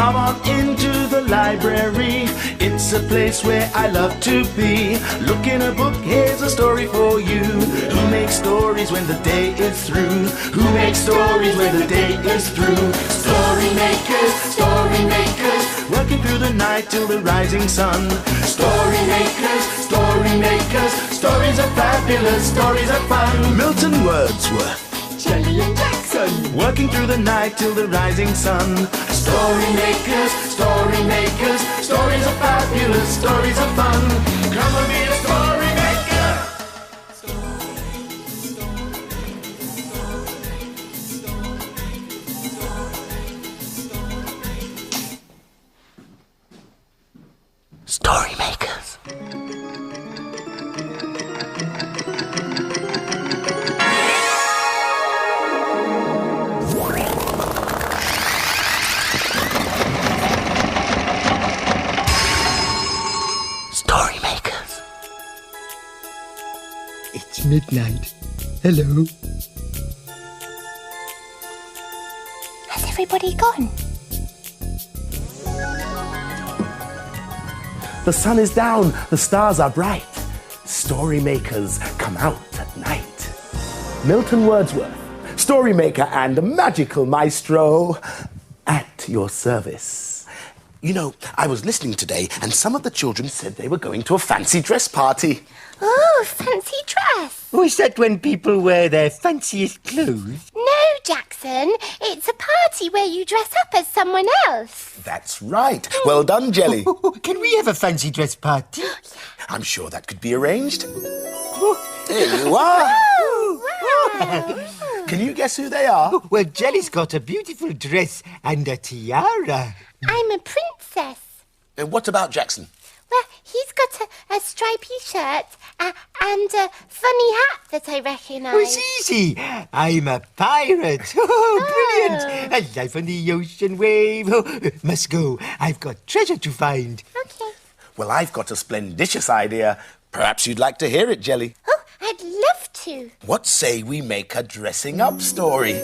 Come on into the library. It's a place where I love to be. Look in a book, here's a story for you. Who makes stories when the day is through? Who makes stories when the day is through? Story makers, working through the night till the rising sun. Story makers, stories are fabulous, stories are fun. Milton Wordsworth, Jelly and Jackson, working through the night till the rising sun. Story makers, stories are fabulous, stories are fun. Come and be a story maker. Story makers. Story makers. it's midnight. Hello. Has everybody gone? The sun is down, the stars are bright. Story makers come out at night. Milton Wordsworth, story maker and magical maestro, at your service. You know, I was listening today and some of the children said they were going to a fancy dress party. Oh, fancy dress. Oh, is that when people wear their fanciest clothes? No, Jackson. It's a party where you dress up as someone else. That's right. Well done, Jelly. Can we have a fancy dress party? I'm sure that could be arranged. There you are. Can you guess who they are? Well, Jelly's got a beautiful dress and a tiara. I'm a princess. What about Jackson? Well, he's got a stripy shirt and a funny hat that I recognise. Oh, it's easy. I'm a pirate. Oh, brilliant. A life on the ocean wave. Oh, must go. I've got treasure to find. Okay. Well, I've got a splendicious idea. Perhaps you'd like to hear it, Jelly. Oh, I'd love to. What say we make a dressing up story?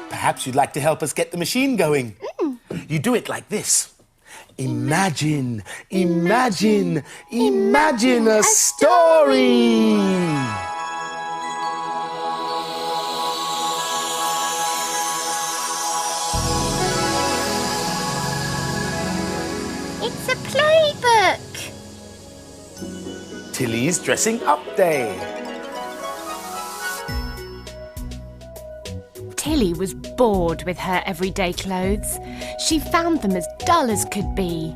Perhaps you'd like to help us get the machine going. You do it like this. Imagine a story. It's a playbook. Tilly's dressing up day. Tilly was bored with her everyday clothes. She found them as dull as could be.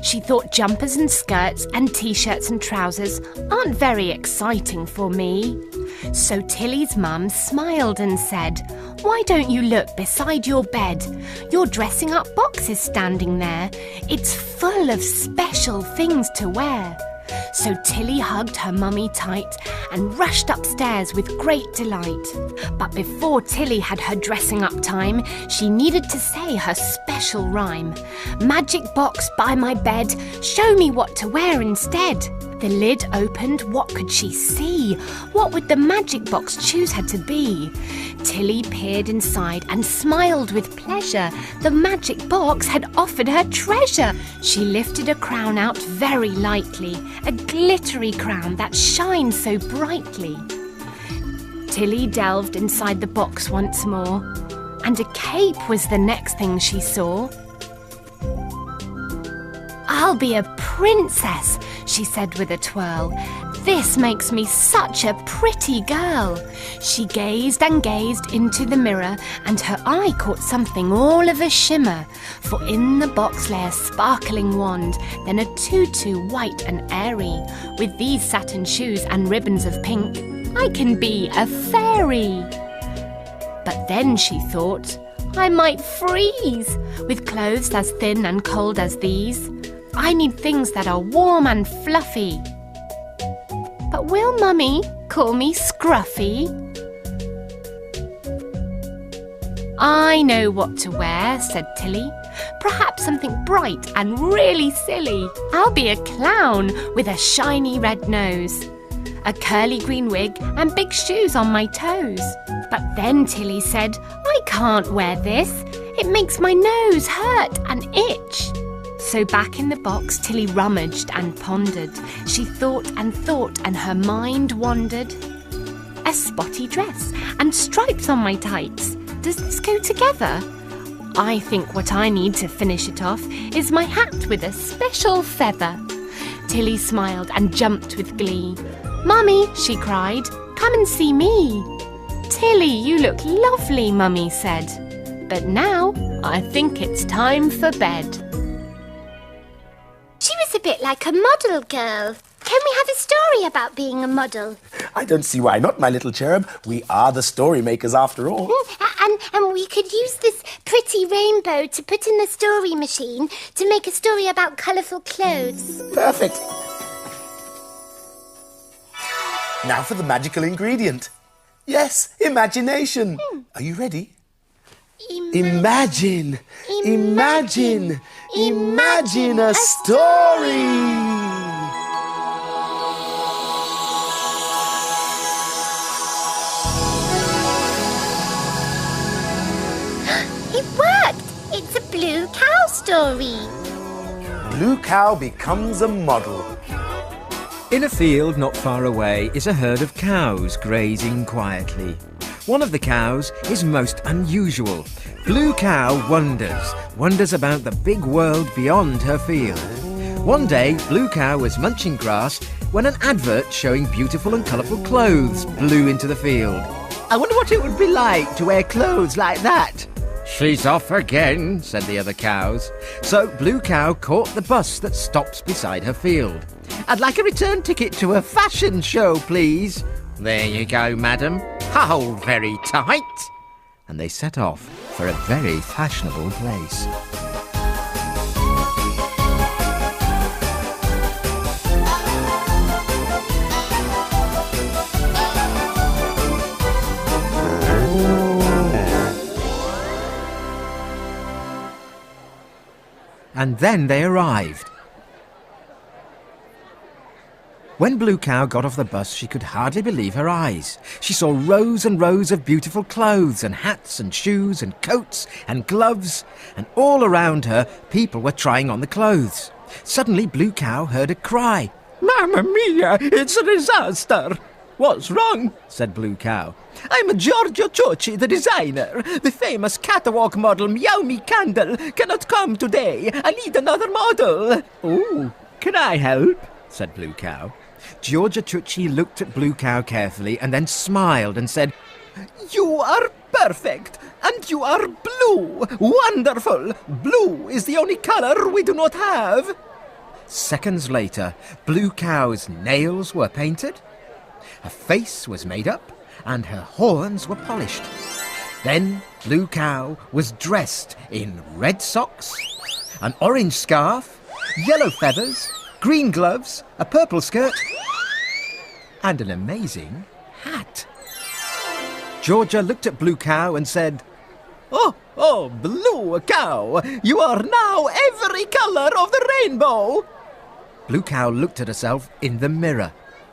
She thought jumpers and skirts and t-shirts and trousers aren't very exciting for me. So Tilly's mum smiled and said, "Why don't you look beside your bed? Your dressing up box is standing there. It's full of special things to wear." So Tilly hugged her mummy tight and rushed upstairs with great delight. But before Tilly had her dressing up time, she needed to say her special rhyme. "Magic box by my bed, show me what to wear instead." The lid opened, what could she see? What would the magic box choose her to be? Tilly peered inside and smiled with pleasure. The magic box had offered her treasure. She lifted a crown out very lightly, a glittery crown that shines so brightly. Tilly delved inside the box once more, and a cape was the next thing she saw. "I'll be a princess," she said with a twirl. "This makes me such a pretty girl." She gazed and gazed into the mirror, and her eye caught something all of a shimmer. For in the box lay a sparkling wand, then a tutu white and airy. With these satin shoes and ribbons of pink, I can be a fairy. But then she thought, I might freeze with clothes as thin and cold as these. I need things that are warm and fluffy. But will Mummy call me Scruffy? "I know what to wear," said Tilly. "Perhaps something bright and really silly. I'll be a clown with a shiny red nose." a curly green wig and big shoes on my toes. But then Tilly said, I can't wear this. It makes my nose hurt and itch. So back in the box, Tilly rummaged and pondered. She thought and her mind wandered. A spotty dress and stripes on my tights. Does this go together? I think what I need to finish it off is my hat with a special feather. Tilly smiled and jumped with glee. Mummy, she cried, come and see me. Tilly, you look lovely, Mummy said. But now I think it's time for bed. She was a bit like a model girl. Can we have a story about being a model? I don't see why not, my little cherub. We are the story makers after all. And we could use this pretty rainbow to put in the story machine to make a story about colourful clothes. Perfect. Now for the magical ingredient. Yes, imagination. Are you ready? Imagine a story. It worked! It's a blue cow story. Blue cow becomes a model. In a field not far away is a herd of cows grazing quietly. One of the cows is most unusual. Blue cow wonders about the big world beyond her field. One day, Blue cow was munching grass when an advert showing beautiful and colourful clothes blew into the field. I wonder what it would be like to wear clothes like that. She's off again, said the other cows. So Blue cow caught the bus that stops beside her field. I'd like a return ticket to a fashion show, please. There you go, madam. Hold very tight. And they set off for a very fashionable place. And then they arrived. When Blue cow got off the bus, she could hardly believe her eyes. She saw rows and rows of beautiful clothes and hats and shoes and coats and gloves, and all around her people were trying on the clothes. Suddenly Blue cow heard a cry. Mamma mia, it's a disaster. What's wrong? Said Blue cow. I'm Giorgio Ciocci, the designer. The famous catwalk model Meow Me Candle cannot come today. I need another model. Oh, can I help? Said Blue cow. Giorgio Ciocci looked at Blue cow carefully and then smiled and said, You are perfect, and you are blue. Wonderful. Blue is the only colour we do not have. Seconds later, Blue cow's nails were painted, her face was made up, and her horns were polished. Then Blue cow was dressed in red socks, an orange scarf, yellow feathers, green gloves, a purple skirt, and an amazing hat. Georgia looked at Blue cow and said, Oh, Blue cow, you are now every colour of the rainbow. Blue cow looked at herself in the mirror.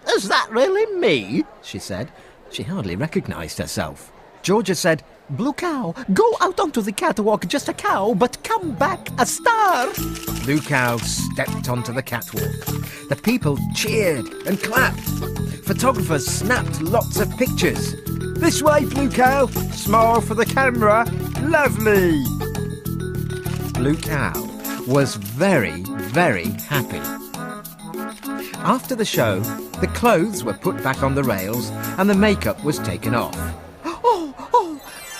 Is that really me? She said. She hardly recognised herself. Georgia said, Blue cow, go out onto the catwalk just a cow, but come back a star. Blue cow stepped onto the catwalk. The people cheered and clapped. Photographers snapped lots of pictures. This way, Blue cow. Smile for the camera. Lovely. Blue cow was very, very happy. After the show, the clothes were put back on the rails and the makeup was taken off. Oh,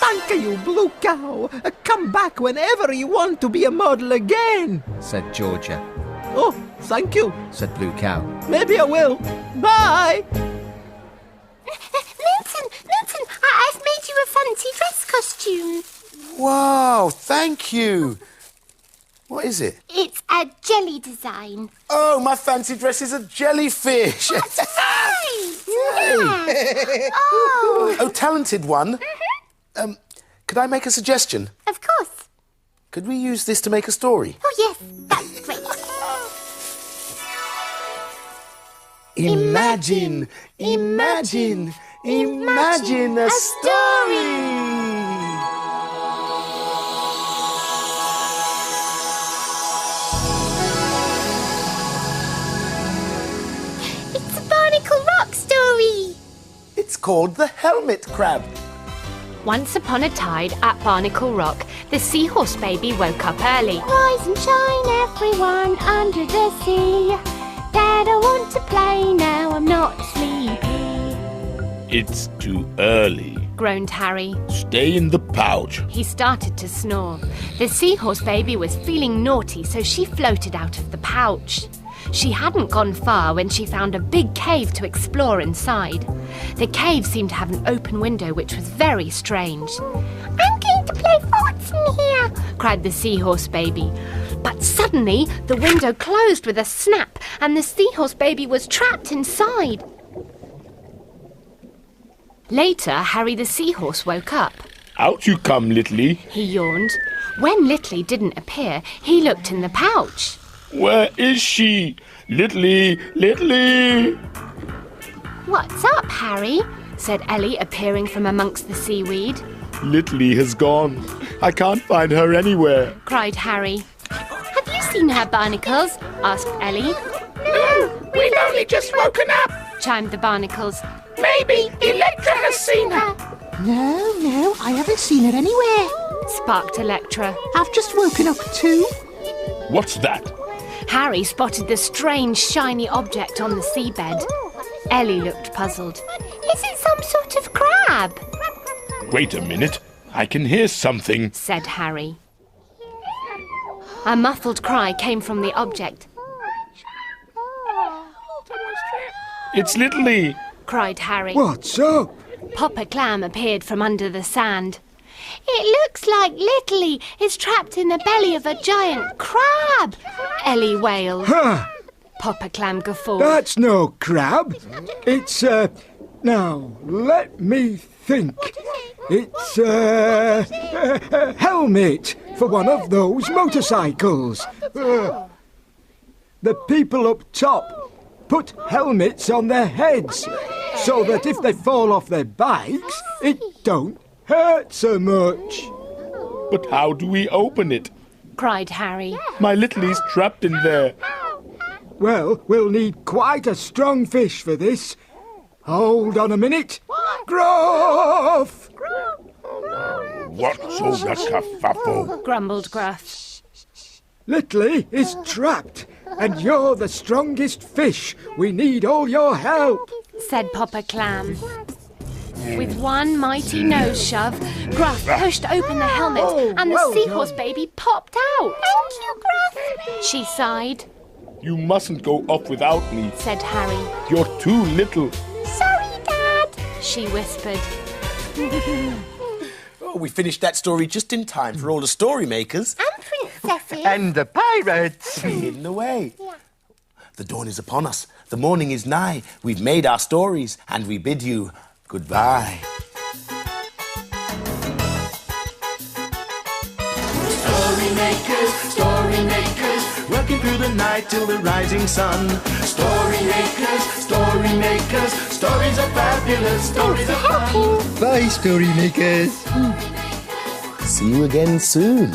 thank you, Blue cow. Come back whenever you want to be a model again, said Georgia. Oh, thank you, said Blue cow. Maybe I will. Bye. Milton, I've made you a fancy dress costume. Wow, thank you. What is it? It's a jelly design. Oh, my fancy dress is a jellyfish. That's right. Yeah. Oh, talented one. Could I make a suggestion? Of course. Could we use this to make a story? Oh, yes, that's great. Imagine, imagine, imagine a story. It's a Barnacle Rock story. It's called The Helmet Crab. Once upon a tide at Barnacle Rock, the seahorse baby woke up early. Rise and shine, everyone under the sea. Dad, I want to play now, I'm not sleepy. It's too early. Groaned Harry. Stay in the pouch. He started to snore. The seahorse baby was feeling naughty, so she floated out of the pouch. She hadn't gone far when she found a big cave to explore inside. The cave seemed to have an open window, which was very strange. I'm going to play forts in here, cried the seahorse baby. But suddenly, the window closed with a snap, and the seahorse baby was trapped inside. Later, Harry the seahorse woke up. Out you come, Littley. He yawned. When Littley didn't appear, he looked in the pouch. Where is she? Littley, Littley! What's up, Harry? Said Ellie, appearing from amongst the seaweed. Littley has gone. I can't find her anywhere. Cried Harry. Have you seen her, Barnacles? Asked Ellie. No, we've only just woken up. Chimed the Barnacles. Maybe Electra has seen her. No, I haven't seen her anywhere. Sparked Electra. I've just woken up too. What's that? Harry spotted the strange shiny object on the seabed. Ellie looked puzzled. Is it some sort of crab? Wait a minute. I can hear something. Said Harry. A muffled cry came from the object. It's Littley. Cried Harry. What's up? Papa Clam appeared from under the sand. It looks like Littley is trapped in the belly of a giant crab. Ellie wailed. Ha! Papa Clam guffawed. That's no crab. It's, now, let me think. It's, a helmet for one of those motorcycles. The people up top put helmets on their heads so that if they fall off their bikes, it don't hurt so much. But how do we open it? Cried Harry. My Littley's trapped in there. Well, we'll need quite a strong fish for this. Hold on a minute. Gruff! What's all that kerfuffle? Grumbled Gruff. Littley is trapped, and you're the strongest fish. We need all your help. Said Papa Clam. With one mighty nose shove, Gruff pushed open the helmet and the well seahorse done. baby popped out. Thank you, Gruff. She sighed. You mustn't go off without me. Said Harry. You're too little. Sorry, Dad. She whispered. Oh, we finished that story just in time for all the story makers. And princesses. And the pirates. Hidden away. The dawn is upon us. The morning is nigh. We've made our stories, and we bid you goodbye. Story makers, working through the night till the rising sun. Story makers, stories are fabulous, stories are fun. Bye, story makers. See you again soon.